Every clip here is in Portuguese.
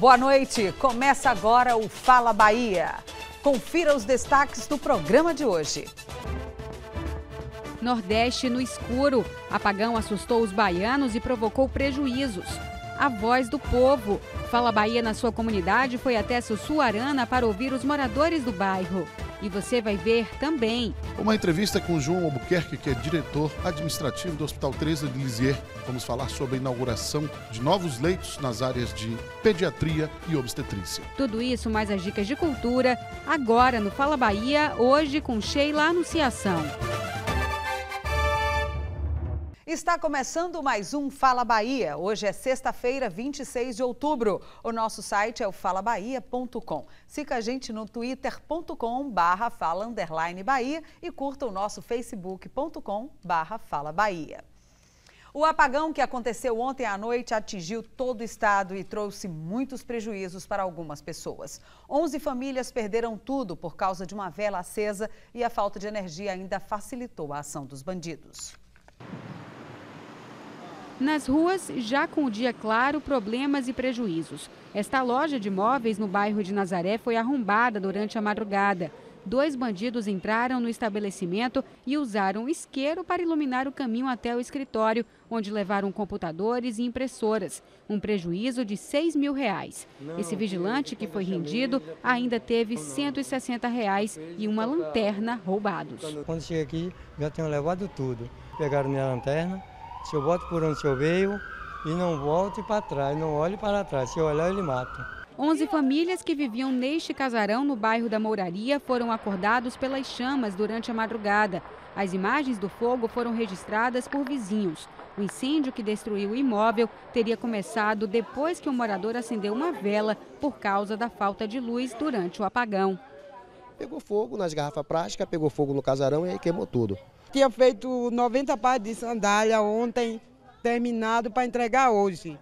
Boa noite, começa agora o Fala Bahia. Confira os destaques do programa de hoje. Nordeste no escuro. Apagão assustou os baianos e provocou prejuízos. A voz do povo. Fala Bahia na sua comunidade foi até Sussuarana para ouvir os moradores do bairro. E você vai ver também uma entrevista com João Albuquerque, que é diretor administrativo do Hospital Teresa de Lisieux. Vamos falar sobre a inauguração de novos leitos nas áreas de pediatria e obstetrícia. Tudo isso mais as dicas de cultura, agora no Fala Bahia, hoje com Sheila Anunciação. Está começando mais um Fala Bahia. Hoje é sexta-feira, 26 de outubro. O nosso site é o falabahia.com. Siga a gente no twitter.com/fala_bahia e curta o nosso facebook.com/falabahia. O apagão que aconteceu ontem à noite atingiu todo o estado e trouxe muitos prejuízos para algumas pessoas. 11 famílias perderam tudo por causa de uma vela acesa e a falta de energia ainda facilitou a ação dos bandidos. Nas ruas, já com o dia claro, problemas e prejuízos. Esta loja de móveis no bairro de Nazaré foi arrombada durante a madrugada. 2 bandidos entraram no estabelecimento e usaram um isqueiro para iluminar o caminho até o escritório, onde levaram computadores e impressoras. Um prejuízo de R$6 mil. Esse vigilante, que foi rendido, ainda teve R$160 e uma lanterna roubados. Quando cheguei aqui, já tinham levado tudo. Pegaram minha lanterna. Se eu volto por onde eu veio e não volte para trás, não olhe para trás. Se eu olhar, ele mata. 11 famílias que viviam neste casarão no bairro da Mouraria foram acordados pelas chamas durante a madrugada. As imagens do fogo foram registradas por vizinhos. O incêndio que destruiu o imóvel teria começado depois que o morador acendeu uma vela por causa da falta de luz durante o apagão. Pegou fogo nas garrafas plásticas, pegou fogo no casarão e aí queimou tudo. Tinha feito 90 pares de sandália ontem, terminado para entregar hoje.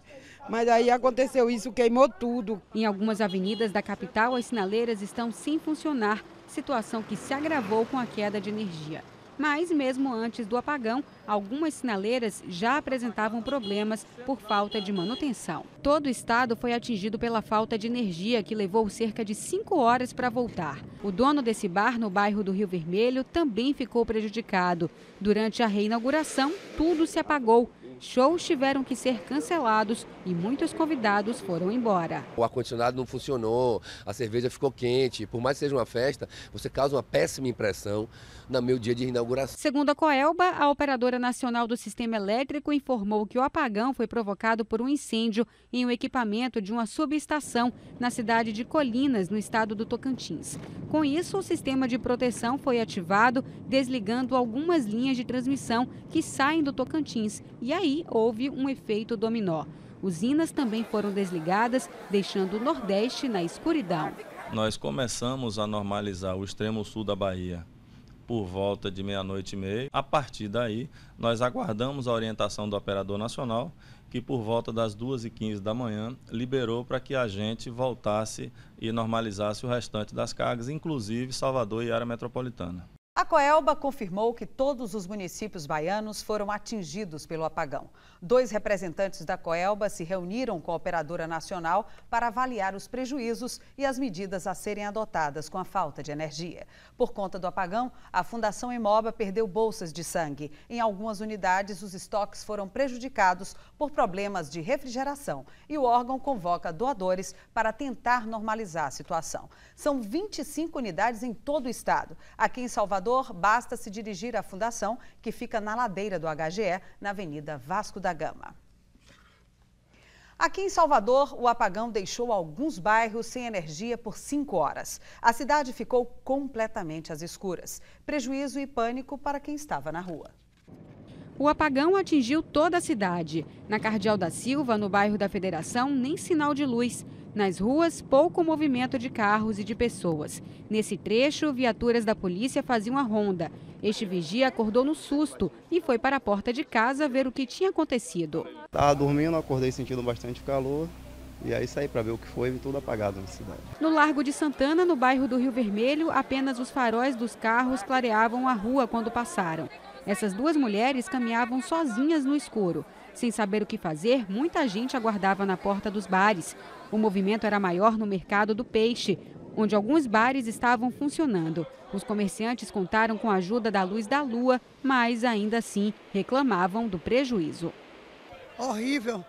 Mas aí aconteceu isso, queimou tudo. Em algumas avenidas da capital, as sinaleiras estão sem funcionar, situação que se agravou com a queda de energia. Mas, mesmo antes do apagão, algumas sinaleiras já apresentavam problemas por falta de manutenção. Todo o estado foi atingido pela falta de energia, que levou cerca de 5 horas para voltar. O dono desse bar no bairro do Rio Vermelho também ficou prejudicado. Durante a reinauguração, tudo se apagou. Shows tiveram que ser cancelados e muitos convidados foram embora. O ar-condicionado não funcionou, a cerveja ficou quente. Por mais que seja uma festa, você causa uma péssima impressão no meu dia de inauguração. Segundo a Coelba, a operadora nacional do sistema elétrico informou que o apagão foi provocado por um incêndio em um equipamento de uma subestação na cidade de Colinas, no estado do Tocantins. Com isso, o sistema de proteção foi ativado, desligando algumas linhas de transmissão que saem do Tocantins. E aí houve um efeito dominó. Usinas também foram desligadas, deixando o Nordeste na escuridão. Nós começamos a normalizar o extremo sul da Bahia por volta de 00:30. A partir daí, nós aguardamos a orientação do operador nacional, que por volta das 2h15 da manhã liberou para que a gente voltasse e normalizasse o restante das cargas, inclusive Salvador e área metropolitana. A Coelba confirmou que todos os municípios baianos foram atingidos pelo apagão. 2 representantes da Coelba se reuniram com a operadora nacional para avaliar os prejuízos e as medidas a serem adotadas com a falta de energia. Por conta do apagão, a Fundação Emoba perdeu bolsas de sangue. Em algumas unidades, os estoques foram prejudicados por problemas de refrigeração e o órgão convoca doadores para tentar normalizar a situação. São 25 unidades em todo o estado. Aqui em Salvador, basta se dirigir à fundação, que fica na ladeira do HGE, na Avenida Vasco da Gama. Aqui em Salvador, o apagão deixou alguns bairros sem energia por 5 horas. A cidade ficou completamente às escuras. Prejuízo e pânico para quem estava na rua. O apagão atingiu toda a cidade. Na Cardeal da Silva, no bairro da Federação, nem sinal de luz. Nas ruas, pouco movimento de carros e de pessoas. Nesse trecho, viaturas da polícia faziam a ronda. Este vigia acordou no susto e foi para a porta de casa ver o que tinha acontecido. Estava dormindo, acordei sentindo bastante calor e aí saí para ver o que foi e tudo apagado na cidade. No Largo de Santana, no bairro do Rio Vermelho, apenas os faróis dos carros clareavam a rua quando passaram. Essas duas mulheres caminhavam sozinhas no escuro. Sem saber o que fazer, muita gente aguardava na porta dos bares. O movimento era maior no mercado do peixe, onde alguns bares estavam funcionando. Os comerciantes contaram com a ajuda da luz da lua, mas ainda assim reclamavam do prejuízo. Horrível.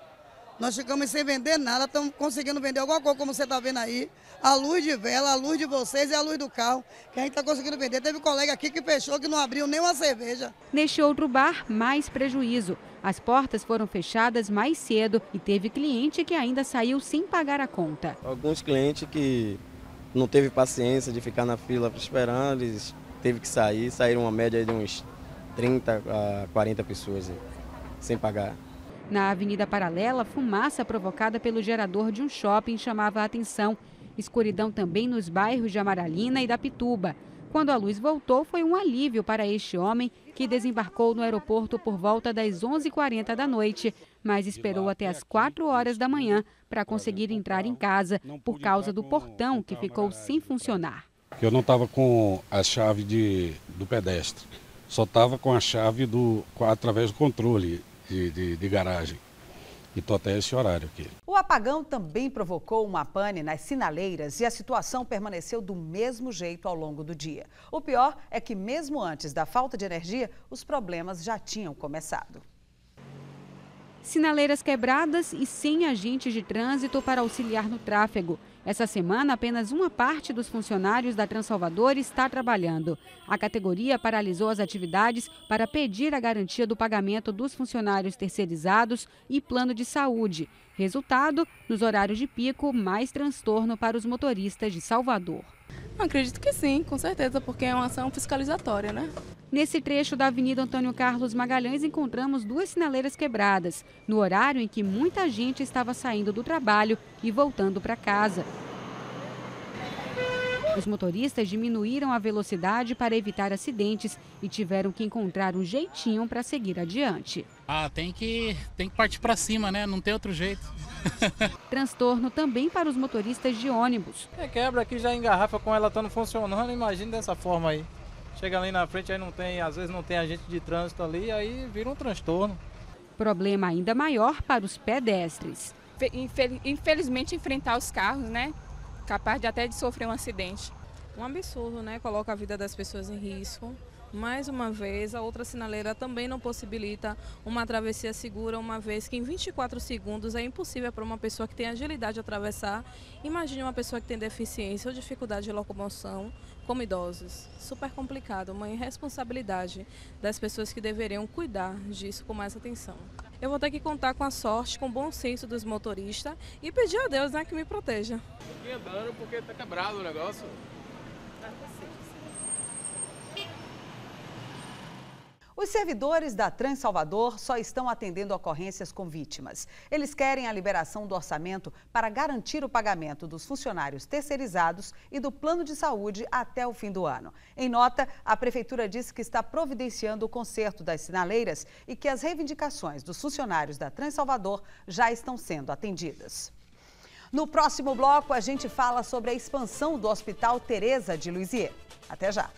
Nós ficamos sem vender nada, estamos conseguindo vender alguma coisa, como você está vendo aí. A luz de vela, a luz de vocês e a luz do carro, que a gente está conseguindo vender. Teve um colega aqui que fechou, que não abriu nem uma cerveja. Neste outro bar, mais prejuízo. As portas foram fechadas mais cedo e teve cliente que ainda saiu sem pagar a conta. Alguns clientes que não teve paciência de ficar na fila esperando, eles teve que sair, saíram uma média de uns 30 a 40 pessoas sem pagar. Na Avenida Paralela, fumaça provocada pelo gerador de um shopping chamava a atenção. Escuridão também nos bairros de Amaralina e da Pituba. Quando a luz voltou, foi um alívio para este homem que desembarcou no aeroporto por volta das 11h40 da noite, mas esperou até as 4 horas da manhã para conseguir entrar em casa por causa do portão que ficou sem funcionar. Eu não estava com a chave do pedestre, só estava com a chave através do controle de garagem. E estou até esse horário aqui. O apagão também provocou uma pane nas sinaleiras e a situação permaneceu do mesmo jeito ao longo do dia. O pior é que mesmo antes da falta de energia, os problemas já tinham começado. Sinaleiras quebradas e sem agentes de trânsito para auxiliar no tráfego. Essa semana, apenas uma parte dos funcionários da Transalvador está trabalhando. A categoria paralisou as atividades para pedir a garantia do pagamento dos funcionários terceirizados e plano de saúde. Resultado, nos horários de pico, mais transtorno para os motoristas de Salvador. Acredito que sim, com certeza, porque é uma ação fiscalizatória, né? Nesse trecho da Avenida Antônio Carlos Magalhães, encontramos duas sinaleiras quebradas, no horário em que muita gente estava saindo do trabalho e voltando para casa. Os motoristas diminuíram a velocidade para evitar acidentes e tiveram que encontrar um jeitinho para seguir adiante. Tem que partir para cima, né? Não tem outro jeito. Transtorno também para os motoristas de ônibus. Quebra aqui, já engarrafa com ela estando funcionando, imagina dessa forma aí. Chega ali na frente, aí não tem, às vezes não tem agente de trânsito ali, aí vira um transtorno. Problema ainda maior para os pedestres. Infelizmente, enfrentar os carros, né? Capaz de até de sofrer um acidente. Um absurdo, né? Coloca a vida das pessoas em risco. Mais uma vez, a outra sinaleira também não possibilita uma travessia segura, uma vez que em 24 segundos é impossível para uma pessoa que tem agilidade atravessar. Imagine uma pessoa que tem deficiência ou dificuldade de locomoção, como idosos. Super complicado, uma irresponsabilidade das pessoas que deveriam cuidar disso com mais atenção. Eu vou ter que contar com a sorte, com o bom senso dos motoristas e pedir a Deus, né, que me proteja. Fiquei andando porque tá quebrado o negócio. Os servidores da Transalvador só estão atendendo ocorrências com vítimas. Eles querem a liberação do orçamento para garantir o pagamento dos funcionários terceirizados e do plano de saúde até o fim do ano. Em nota, a Prefeitura disse que está providenciando o conserto das sinaleiras e que as reivindicações dos funcionários da Transalvador já estão sendo atendidas. No próximo bloco, a gente fala sobre a expansão do Hospital Teresa de Lisieux. Até já!